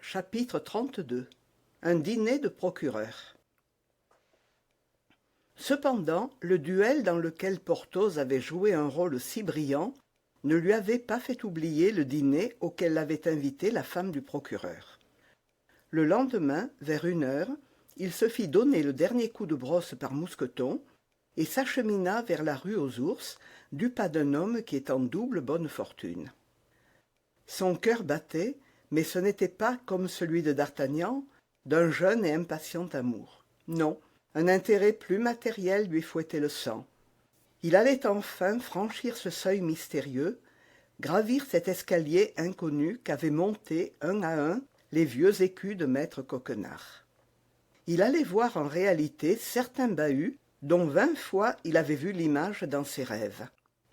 Chapitre 32. Un dîner de procureur. Cependant, le duel dans lequel Porthos avait joué un rôle si brillant ne lui avait pas fait oublier le dîner auquel l'avait invité la femme du procureur. Le lendemain, vers 1 heure, il se fit donner le dernier coup de brosse par Mousqueton et s'achemina vers la rue aux Ours du pas d'un homme qui est en double bonne fortune. Son cœur battait, mais ce n'était pas, comme celui de d'Artagnan, d'un jeune et impatient amour. Non, un intérêt plus matériel lui fouettait le sang. Il allait enfin franchir ce seuil mystérieux, gravir cet escalier inconnu qu'avaient monté un à un les vieux écus de maître Coquenard. Il allait voir en réalité certains bahuts dont 20 fois il avait vu l'image dans ses rêves.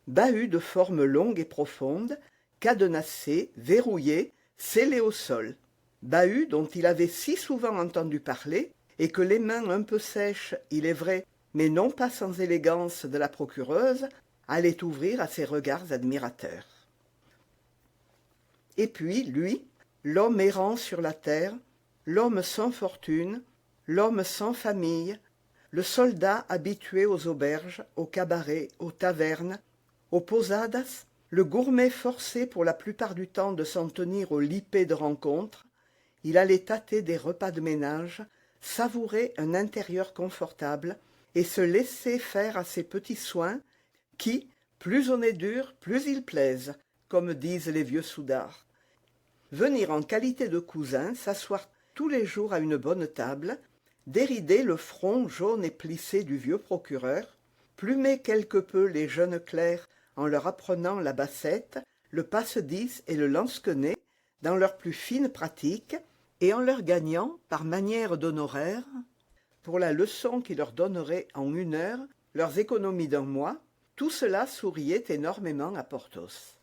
Bahuts de forme longue et profonde, cadenassés, verrouillés, scellés au sol. Bahuts dont il avait si souvent entendu parler et que les mains un peu sèches, il est vrai, mais non pas sans élégance de la procureuse, allaient ouvrir à ses regards admirateurs. Et puis, lui, l'homme errant sur la terre, l'homme sans fortune, l'homme sans famille, le soldat habitué aux auberges, aux cabarets, aux tavernes, aux posadas, le gourmet forcé pour la plupart du temps de s'en tenir au lippé de rencontre, il allait tâter des repas de ménage, savourer un intérieur confortable et se laisser faire à ces petits soins qui, plus on est dur, plus ils plaisent, comme disent les vieux soudards. Venir en qualité de cousin, s'asseoir tous les jours à une bonne table, dérider le front jaune et plissé du vieux procureur, plumer quelque peu les jeunes clercs en leur apprenant la bassette, le passe-dix et le lansquenet dans leurs plus fines pratiques, et en leur gagnant, par manière d'honoraires, pour la leçon qui leur donnerait en 1 heure leurs économies d'un mois, tout cela souriait énormément à Porthos.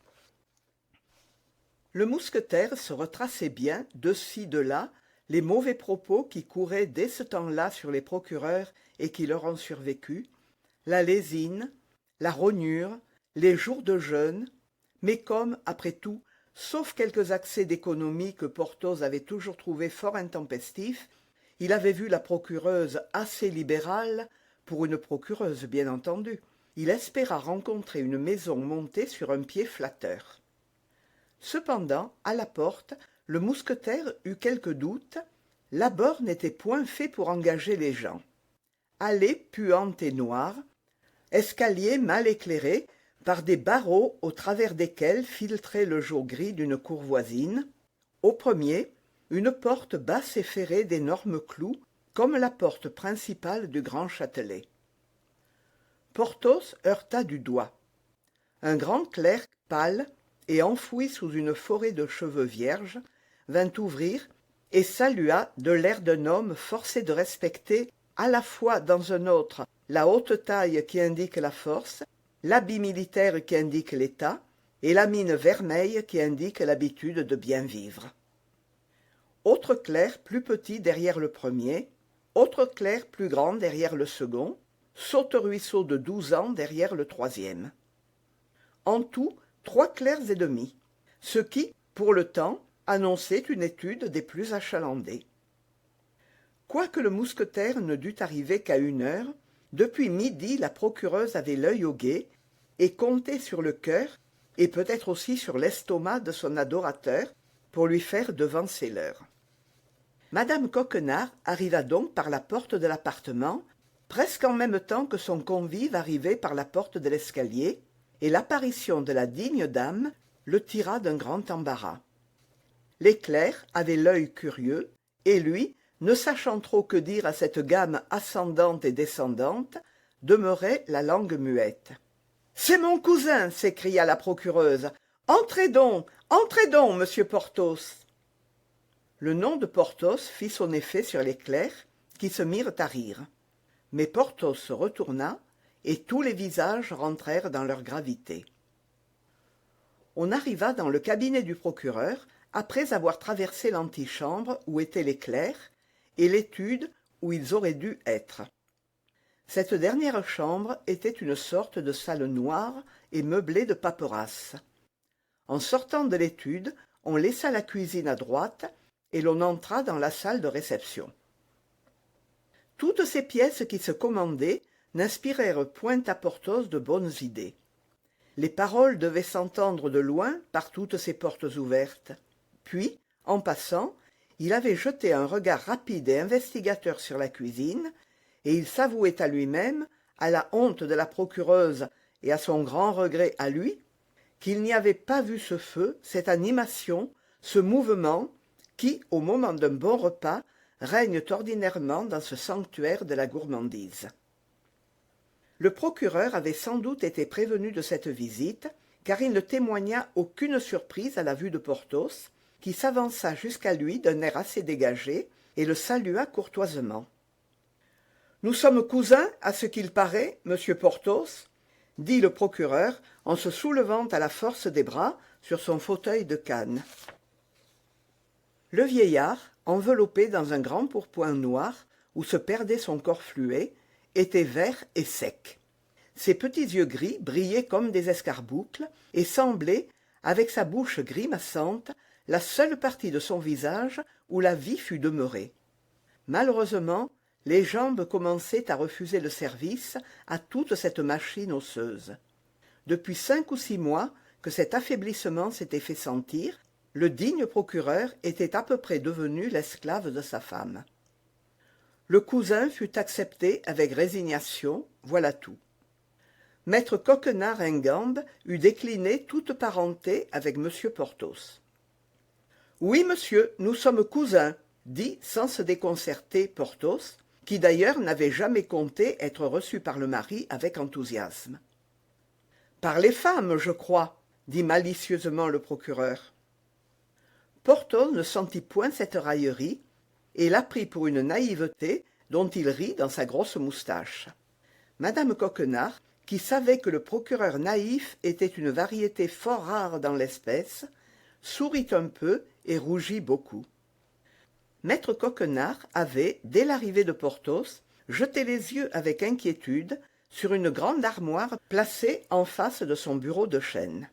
Le mousquetaire se retraçait bien, de ci, de là, les mauvais propos qui couraient dès ce temps-là sur les procureurs et qui leur ont survécu, la lésine, la rognure, les jours de jeûne, mais comme, après tout, sauf quelques accès d'économie que Porthos avait toujours trouvés fort intempestifs, il avait vu la procureuse assez libérale, pour une procureuse bien entendu, il espéra rencontrer une maison montée sur un pied flatteur. Cependant, à la porte, le mousquetaire eut quelques doutes, l'abord n'était point fait pour engager les gens. Allée puante et noire, escalier mal éclairé par des barreaux au travers desquels filtrait le jour gris d'une cour voisine, au premier, une porte basse et ferrée d'énormes clous, comme la porte principale du grand Châtelet. Porthos heurta du doigt. Un grand clerc pâle et enfoui sous une forêt de cheveux vierges vint ouvrir et salua de l'air d'un homme forcé de respecter à la fois dans un autre la haute taille qui indique la force, l'habit militaire qui indique l'état et la mine vermeille qui indique l'habitude de bien vivre. Autre clerc plus petit derrière le premier, autre clerc plus grand derrière le second, saute-ruisseau de 12 ans derrière le troisième. En tout, 3 clercs et demi, ce qui, pour le temps, annonçait une étude des plus achalandées. Quoique le mousquetaire ne dût arriver qu'à 1 heure, depuis midi la procureuse avait l'œil au guet et comptait sur le cœur et peut-être aussi sur l'estomac de son adorateur pour lui faire devancer l'heure. Madame Coquenard arriva donc par la porte de l'appartement, presque en même temps que son convive arrivait par la porte de l'escalier, et l'apparition de la digne dame le tira d'un grand embarras. Les clercs avaient l'œil curieux, et lui, ne sachant trop que dire à cette gamme ascendante et descendante, demeurait la langue muette. « C'est mon cousin !» s'écria la procureuse. « Entrez donc, monsieur Porthos !» Le nom de Porthos fit son effet sur les clercs, qui se mirent à rire. Mais Porthos se retourna, et tous les visages rentrèrent dans leur gravité. On arriva dans le cabinet du procureur, après avoir traversé l'antichambre où étaient les clercs, et l'étude où ils auraient dû être. Cette dernière chambre était une sorte de salle noire et meublée de paperasses. En sortant de l'étude, on laissa la cuisine à droite, et l'on entra dans la salle de réception. Toutes ces pièces qui se commandaient n'inspirèrent point à Porthos de bonnes idées. Les paroles devaient s'entendre de loin par toutes ces portes ouvertes. Puis, en passant, il avait jeté un regard rapide et investigateur sur la cuisine, et il s'avouait à lui-même, à la honte de la procureuse et à son grand regret à lui, qu'il n'y avait pas vu ce feu, cette animation, ce mouvement qui, au moment d'un bon repas, règnent ordinairement dans ce sanctuaire de la gourmandise. Le procureur avait sans doute été prévenu de cette visite, car il ne témoigna aucune surprise à la vue de Porthos, qui s'avança jusqu'à lui d'un air assez dégagé et le salua courtoisement. « Nous sommes cousins, à ce qu'il paraît, monsieur Porthos, » dit le procureur en se soulevant à la force des bras sur son fauteuil de canne. Le vieillard, enveloppé dans un grand pourpoint noir où se perdait son corps fluet, était vert et sec. Ses petits yeux gris brillaient comme des escarboucles et semblaient, avec sa bouche grimaçante, la seule partie de son visage où la vie fût demeurée. Malheureusement, les jambes commençaient à refuser le service à toute cette machine osseuse. Depuis 5 ou 6 mois que cet affaiblissement s'était fait sentir, le digne procureur était à peu près devenu l'esclave de sa femme. Le cousin fut accepté avec résignation, voilà tout. Maître Coquenard-Ingambe eût décliné toute parenté avec monsieur Porthos. « Oui, monsieur, nous sommes cousins, » dit sans se déconcerter Porthos, qui d'ailleurs n'avait jamais compté être reçu par le mari avec enthousiasme. « Par les femmes, je crois, » dit malicieusement le procureur. Porthos ne sentit point cette raillerie, et la prit pour une naïveté dont il rit dans sa grosse moustache. Madame Coquenard, qui savait que le procureur naïf était une variété fort rare dans l'espèce, sourit un peu et rougit beaucoup. Maître Coquenard avait, dès l'arrivée de Porthos, jeté les yeux avec inquiétude sur une grande armoire placée en face de son bureau de chêne.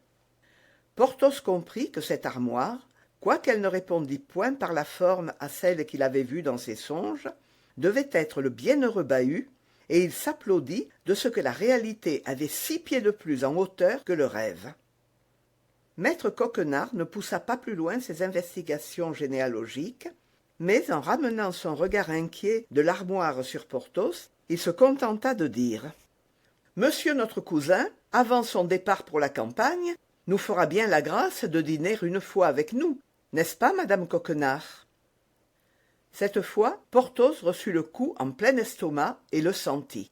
Porthos comprit que cette armoire, quoiqu'elle ne répondît point par la forme à celle qu'il avait vue dans ses songes, devait être le bienheureux bahut, et il s'applaudit de ce que la réalité avait 6 pieds de plus en hauteur que le rêve. Maître Coquenard ne poussa pas plus loin ses investigations généalogiques, mais en ramenant son regard inquiet de l'armoire sur Porthos, il se contenta de dire « Monsieur notre cousin, avant son départ pour la campagne, nous fera bien la grâce de dîner une fois avec nous, n'est-ce pas, madame Coquenard ?» Cette fois, Porthos reçut le coup en plein estomac et le sentit.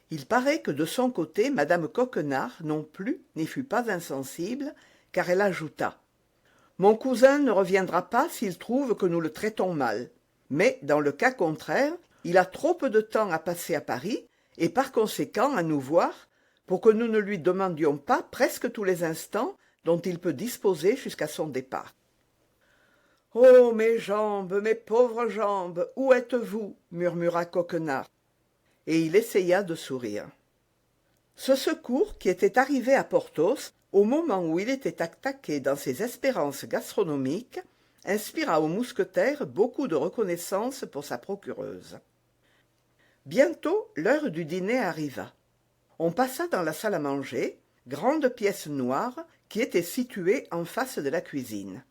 Il paraît que de son côté, madame Coquenard non plus n'y fut pas insensible, car elle ajouta « Mon cousin ne reviendra pas s'il trouve que nous le traitons mal, mais dans le cas contraire, il a trop peu de temps à passer à Paris, et par conséquent à nous voir, pour que nous ne lui demandions pas presque tous les instants dont il peut disposer jusqu'à son départ. » « Oh, mes jambes, mes pauvres jambes, où êtes-vous » murmura Coquenard, et il essaya de sourire. Ce secours qui était arrivé à Porthos au moment où il était attaqué dans ses espérances gastronomiques inspira au mousquetaire beaucoup de reconnaissance pour sa procureuse. Bientôt l'heure du dîner arriva. On passa dans la salle à manger, grande pièce noire qui était située en face de la cuisine.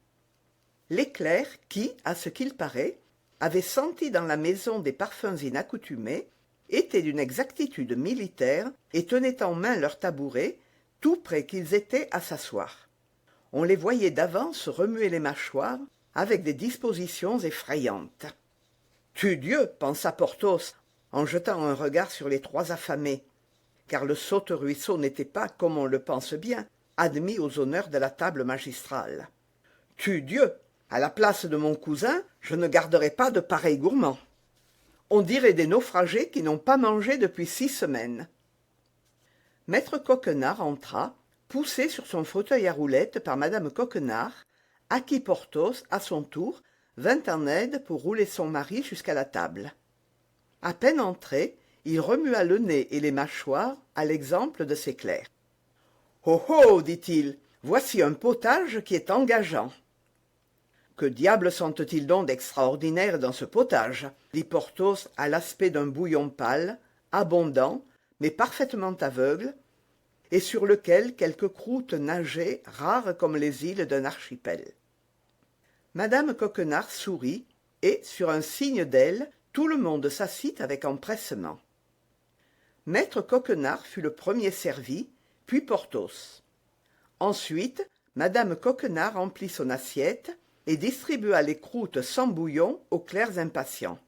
Les clercs qui, à ce qu'il paraît, avaient senti dans la maison des parfums inaccoutumés, étaient d'une exactitude militaire et tenaient en main leurs tabourets, tout près qu'ils étaient à s'asseoir. On les voyait d'avance remuer les mâchoires avec des dispositions effrayantes. « Tudieu !» pensa Porthos, en jetant un regard sur les 3 affamés, car le saute-ruisseau n'était pas, comme on le pense bien, admis aux honneurs de la table magistrale. « Tudieu ! À la place de mon cousin, je ne garderai pas de pareils gourmands. On dirait des naufragés qui n'ont pas mangé depuis 6 semaines. » Maître Coquenard entra, poussé sur son fauteuil à roulettes par madame Coquenard, à qui Porthos, à son tour, vint en aide pour rouler son mari jusqu'à la table. À peine entré, il remua le nez et les mâchoires à l'exemple de ses clercs. « Oh oh !» dit-il, « voici un potage qui est engageant. » Que diable sentent-ils donc d'extraordinaire dans ce potage dit Porthos à l'aspect d'un bouillon pâle, abondant, mais parfaitement aveugle, et sur lequel quelques croûtes nageaient, rares comme les îles d'un archipel. Madame Coquenard sourit, et, sur un signe d'elle, tout le monde s'assit avec empressement. Maître Coquenard fut le premier servi, puis Porthos. Ensuite, Madame Coquenard remplit son assiette et distribua les croûtes sans bouillon aux clercs impatients.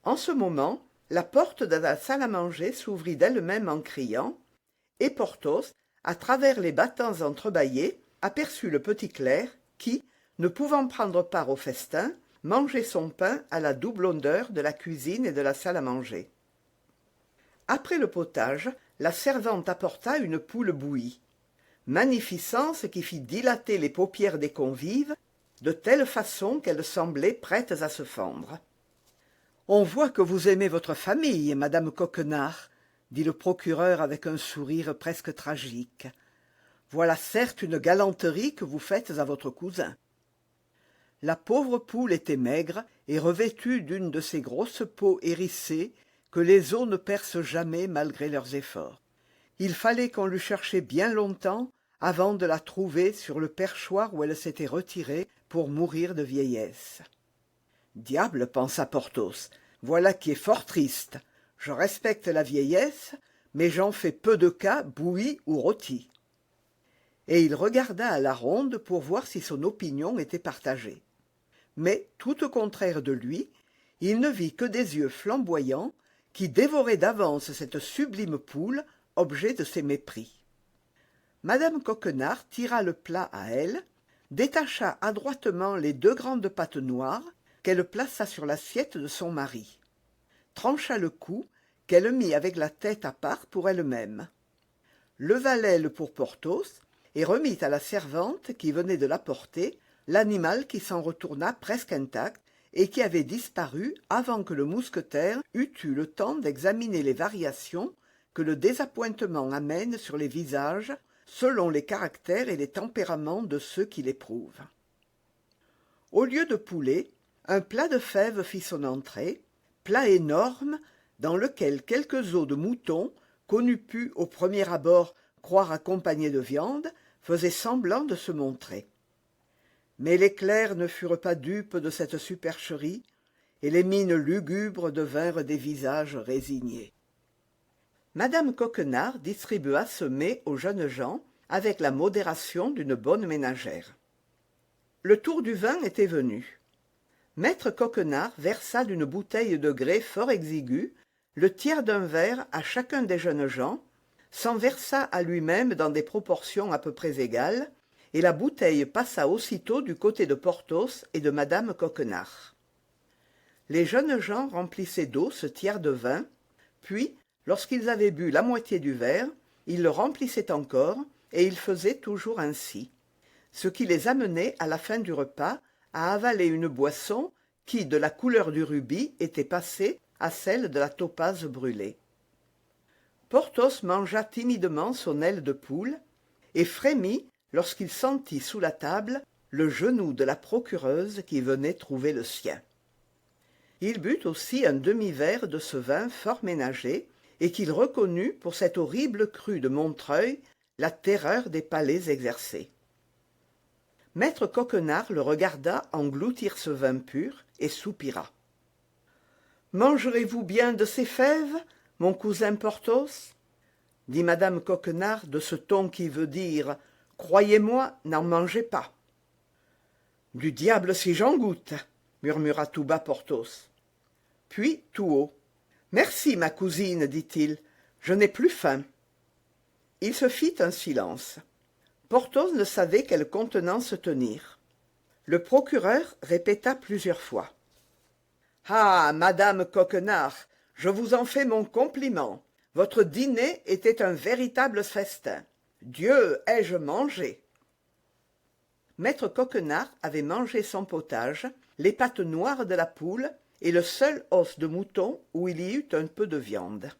En ce moment, la porte de la salle à manger s'ouvrit d'elle-même en criant, et Porthos, à travers les battants entrebâillés, aperçut le petit clerc qui, ne pouvant prendre part au festin, mangeait son pain à la double odeur de la cuisine et de la salle à manger. Après le potage, la servante apporta une poule bouillie. Magnificence qui fit dilater les paupières des convives, de telle façon qu'elles semblaient prêtes à se fendre. « On voit que vous aimez votre famille, madame Coquenard, » dit le procureur avec un sourire presque tragique. « Voilà certes une galanterie que vous faites à votre cousin. » La pauvre poule était maigre et revêtue d'une de ces grosses peaux hérissées que les os ne percent jamais malgré leurs efforts. Il fallait qu'on l'eût cherchée bien longtemps avant de la trouver sur le perchoir où elle s'était retirée pour mourir de vieillesse. « Diable, pensa Porthos, voilà qui est fort triste. Je respecte la vieillesse, mais j'en fais peu de cas bouillie ou rôtie. » Et il regarda à la ronde pour voir si son opinion était partagée. Mais, tout au contraire de lui, il ne vit que des yeux flamboyants qui dévoraient d'avance cette sublime poule, objet de ses mépris. Madame Coquenard tira le plat à elle, détacha adroitement les 2 grandes pattes noires qu'elle plaça sur l'assiette de son mari, trancha le cou qu'elle mit avec la tête à part pour elle-même, leva l'aile pour Porthos et remit à la servante qui venait de l'apporter l'animal qui s'en retourna presque intact et qui avait disparu avant que le mousquetaire eût eu le temps d'examiner les variations que le désappointement amène sur les visages selon les caractères et les tempéraments de ceux qui l'éprouvent. Au lieu de poulet, un plat de fèves fit son entrée, plat énorme dans lequel quelques os de mouton, qu'on eût pu au premier abord croire accompagnés de viande, faisaient semblant de se montrer. Mais les clercs ne furent pas dupes de cette supercherie, et les mines lugubres devinrent des visages résignés. Madame Coquenard distribua ce mets aux jeunes gens avec la modération d'une bonne ménagère. Le tour du vin était venu. Maître Coquenard versa d'une bouteille de grès fort exiguë le tiers d'un verre à chacun des jeunes gens, s'en versa à lui-même dans des proportions à peu près égales, et la bouteille passa aussitôt du côté de Porthos et de madame Coquenard. Les jeunes gens remplissaient d'eau ce tiers de vin, puis, lorsqu'ils avaient bu la moitié du verre, ils le remplissaient encore, et ils faisaient toujours ainsi, ce qui les amenait à la fin du repas à avaler une boisson qui, de la couleur du rubis, était passée à celle de la topaze brûlée. Porthos mangea timidement son aile de poule, et frémit lorsqu'il sentit sous la table le genou de la procureuse qui venait trouver le sien. Il but aussi un demi-verre de ce vin fort ménagé, et qu'il reconnut pour cette horrible crue de Montreuil, la terreur des palais exercés. Maître Coquenard le regarda engloutir ce vin pur et soupira. « Mangerez-vous bien de ces fèves, mon cousin Porthos ?» dit madame Coquenard de ce ton qui veut dire « Croyez-moi, n'en mangez pas. »« Du diable si j'en goûte !» murmura tout bas Porthos. Puis, tout haut, « Merci, ma cousine, dit-il, je n'ai plus faim. » Il se fit un silence. Porthos ne savait quelle contenance tenir. Le procureur répéta plusieurs fois. « Ah, madame Coquenard, je vous en fais mon compliment. Votre dîner était un véritable festin. Dieu, ai-je mangé !» Maître Coquenard avait mangé son potage, les pattes noires de la poule et le seul os de mouton où il y eut un peu de viande.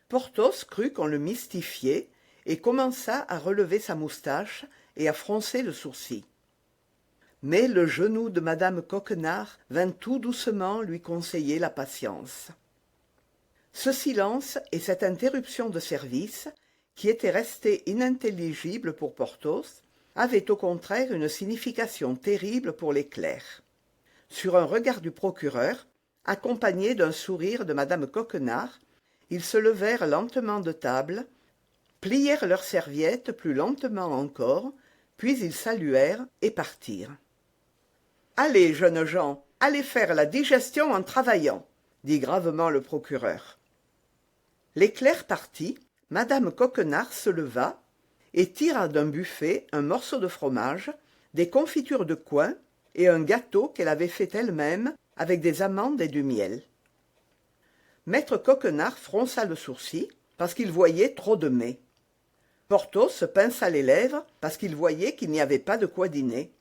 Porthos crut qu'on le mystifiait et commença à relever sa moustache et à froncer le sourcil. Mais le genou de madame Coquenard vint tout doucement lui conseiller la patience. Ce silence et cette interruption de service, qui étaient restés inintelligibles pour Porthos, avaient au contraire une signification terrible pour les clercs. Sur un regard du procureur, accompagné d'un sourire de madame Coquenard, ils se levèrent lentement de table, plièrent leurs serviettes plus lentement encore, puis ils saluèrent et partirent. « Allez, jeunes gens, allez faire la digestion en travaillant, » dit gravement le procureur. Les clercs partis, madame Coquenard se leva et tira d'un buffet un morceau de fromage, des confitures de coing et un gâteau qu'elle avait fait elle-même avec des amandes et du miel. Maître Coquenard fronça le sourcil parce qu'il voyait trop de mets. Porthos se pinça les lèvres parce qu'il voyait qu'il n'y avait pas de quoi dîner.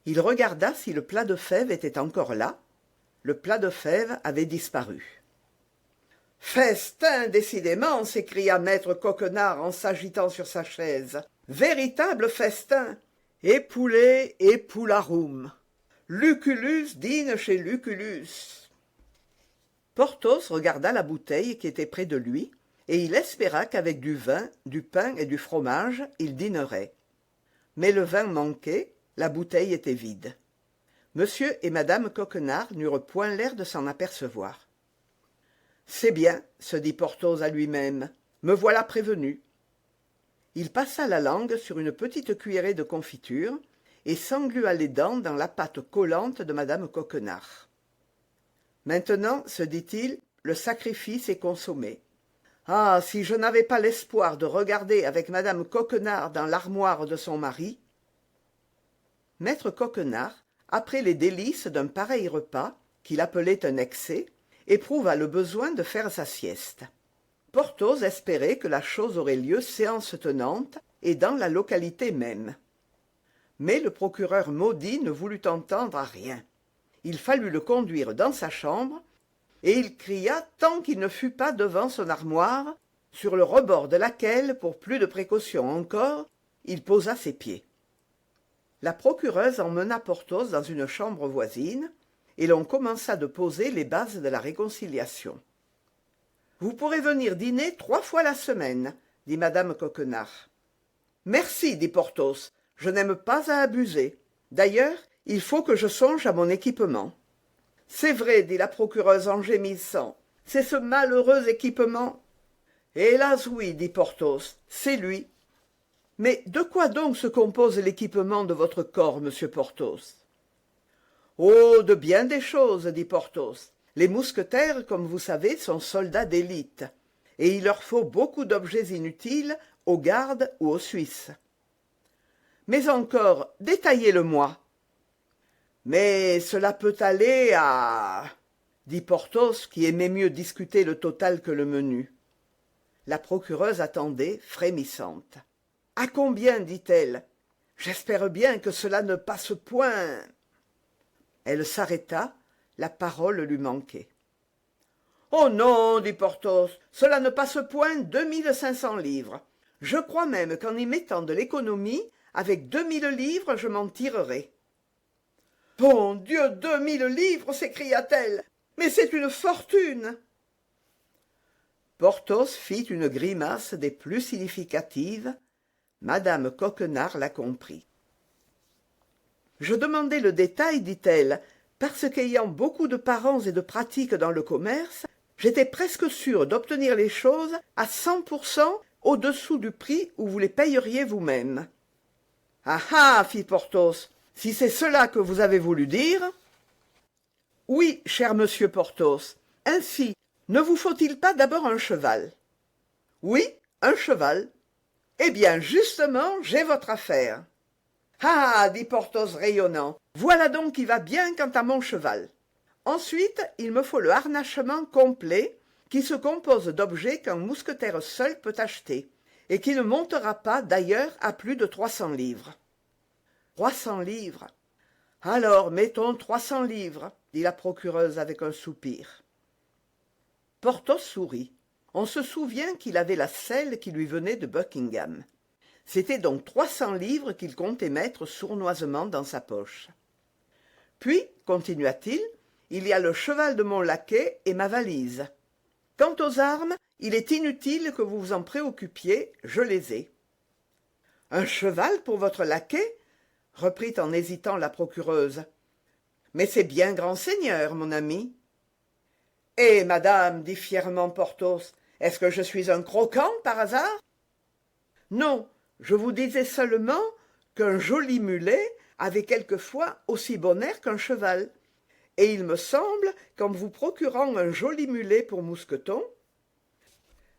Il regarda si le plat de fèves était encore là. Le plat de fèves avait disparu. « Festin, décidément !» s'écria maître Coquenard en s'agitant sur sa chaise. « Véritable festin ! Et poulet et poularoum. Lucullus dîne chez Lucullus. » Porthos regarda la bouteille qui était près de lui, et il espéra qu'avec du vin, du pain et du fromage, il dînerait. Mais le vin manquait, la bouteille était vide. Monsieur et madame Coquenard n'eurent point l'air de s'en apercevoir. « C'est bien, » se dit Porthos à lui-même, « me voilà prévenu. » Il passa la langue sur une petite cuillerée de confiture et s'englua les dents dans la pâte collante de madame Coquenard. Maintenant, se dit-il, le sacrifice est consommé. Ah, si je n'avais pas l'espoir de regarder avec madame Coquenard dans l'armoire de son mari. Maître Coquenard, après les délices d'un pareil repas, qu'il appelait un excès, éprouva le besoin de faire sa sieste. Porthos espérait que la chose aurait lieu séance tenante et dans la localité même. Mais le procureur maudit ne voulut entendre à rien. Il fallut le conduire dans sa chambre, et il cria tant qu'il ne fut pas devant son armoire, sur le rebord de laquelle, pour plus de précaution encore, il posa ses pieds. La procureuse emmena Porthos dans une chambre voisine, et l'on commença de poser les bases de la réconciliation. « Vous pourrez venir dîner 3 fois la semaine, » dit madame Coquenard. « Merci, dit Porthos, je n'aime pas à abuser. D'ailleurs, il faut que je songe à mon équipement. »« C'est vrai, dit la procureuse en gémissant, c'est ce malheureux équipement. »« Hélas oui, dit Porthos, c'est lui. »« Mais de quoi donc se compose l'équipement de votre corps, monsieur Porthos ?»« Oh, de bien des choses, dit Porthos. Les mousquetaires, comme vous savez, sont soldats d'élite, et il leur faut beaucoup d'objets inutiles aux gardes ou aux Suisses. Mais encore, détaillez-le-moi. Mais cela peut aller à... dit Porthos, qui aimait mieux discuter le total que le menu. La procureuse attendait, frémissante. « À combien, dit-elle. J'espère bien que cela ne passe point. » Elle s'arrêta, la parole lui manquait. « Oh non, dit Porthos, cela ne passe point 2500 livres. Je crois même qu'en y mettant de l'économie, avec 2000 livres, je m'en tirerai. »« Bon Dieu, 2000 livres, s'écria-t-elle, mais c'est une fortune. » Porthos fit une grimace des plus significatives. Madame Coquenard la comprit. « Je demandais le détail, dit-elle, parce qu'ayant beaucoup de parents et de pratiques dans le commerce, j'étais presque sûre d'obtenir les choses à 100% au-dessous du prix où vous les payeriez vous-même. »« Ah ah, fit Porthos, si c'est cela que vous avez voulu dire. »« Oui, cher monsieur Porthos, ainsi, ne vous faut-il pas d'abord un cheval ?»« Oui, un cheval. »« Eh bien, justement, j'ai votre affaire. »« Ah, dit Porthos rayonnant, voilà donc qui va bien quant à mon cheval. Ensuite, il me faut le harnachement complet, qui se compose d'objets qu'un mousquetaire seul peut acheter, et qui ne montera pas d'ailleurs à plus de 300 livres. »« 300 livres. Alors, mettons 300 livres, dit la procureuse avec un soupir. Porthos sourit. On se souvient qu'il avait la selle qui lui venait de Buckingham. C'étaient donc 300 livres qu'il comptait mettre sournoisement dans sa poche. Puis, continua-t-il, il y a le cheval de mon laquais et ma valise. Quant aux armes, il est inutile que vous vous en préoccupiez, je les ai. Un cheval pour votre laquais? Reprit en hésitant la procureuse. Mais c'est bien grand seigneur, mon ami. Eh, madame, dit fièrement Porthos, est-ce que je suis un croquant par hasard? Non, je vous disais seulement qu'un joli mulet avait quelquefois aussi bon air qu'un cheval. Et il me semble qu'en vous procurant un joli mulet pour Mousqueton...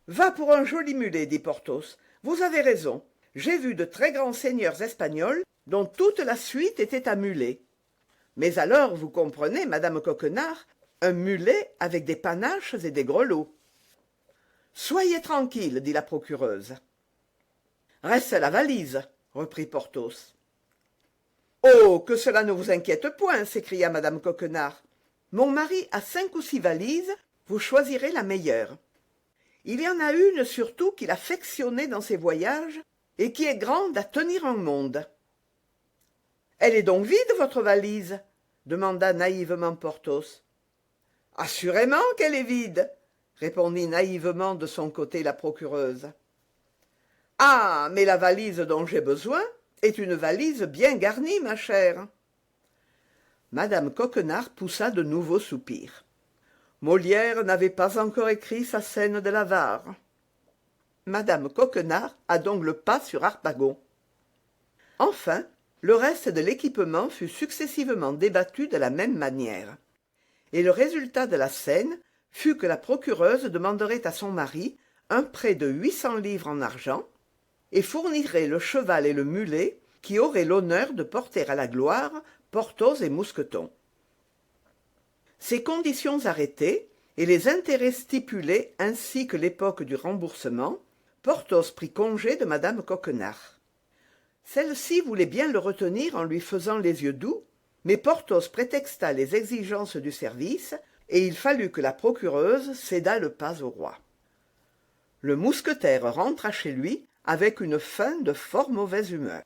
Va pour un joli mulet, dit Porthos. Vous avez raison. J'ai vu de très grands seigneurs espagnols dont toute la suite était à mulet. Mais alors, vous comprenez, madame Coquenard, un mulet avec des panaches et des grelots. Soyez tranquille, dit la procureuse. Reste la valise, reprit Porthos. Oh, que cela ne vous inquiète point, s'écria madame Coquenard. Mon mari a 5 ou 6 valises, vous choisirez la meilleure. Il y en a une surtout qu'il affectionnait dans ses voyages et qui est grande à tenir un monde. Elle est donc vide, votre valise? Demanda naïvement Porthos. Assurément qu'elle est vide, répondit naïvement de son côté la procureuse. Ah, mais la valise dont j'ai besoin est une valise bien garnie, ma chère. Madame Coquenard poussa de nouveaux soupirs. Molière n'avait pas encore écrit sa scène de l'avare. Madame Coquenard a donc le pas sur Harpagon. Enfin, le reste de l'équipement fut successivement débattu de la même manière. Et le résultat de la scène fut que la procureuse demanderait à son mari un prêt de 800 livres en argent et fournirait le cheval et le mulet qui auraient l'honneur de porter à la gloire Porthos et Mousqueton. Ces conditions arrêtées, et les intérêts stipulés ainsi que l'époque du remboursement, Porthos prit congé de madame Coquenard. Celle-ci voulait bien le retenir en lui faisant les yeux doux, mais Porthos prétexta les exigences du service, et il fallut que la procureuse cédât le pas au roi. Le mousquetaire rentra chez lui avec une faim de fort mauvaise humeur.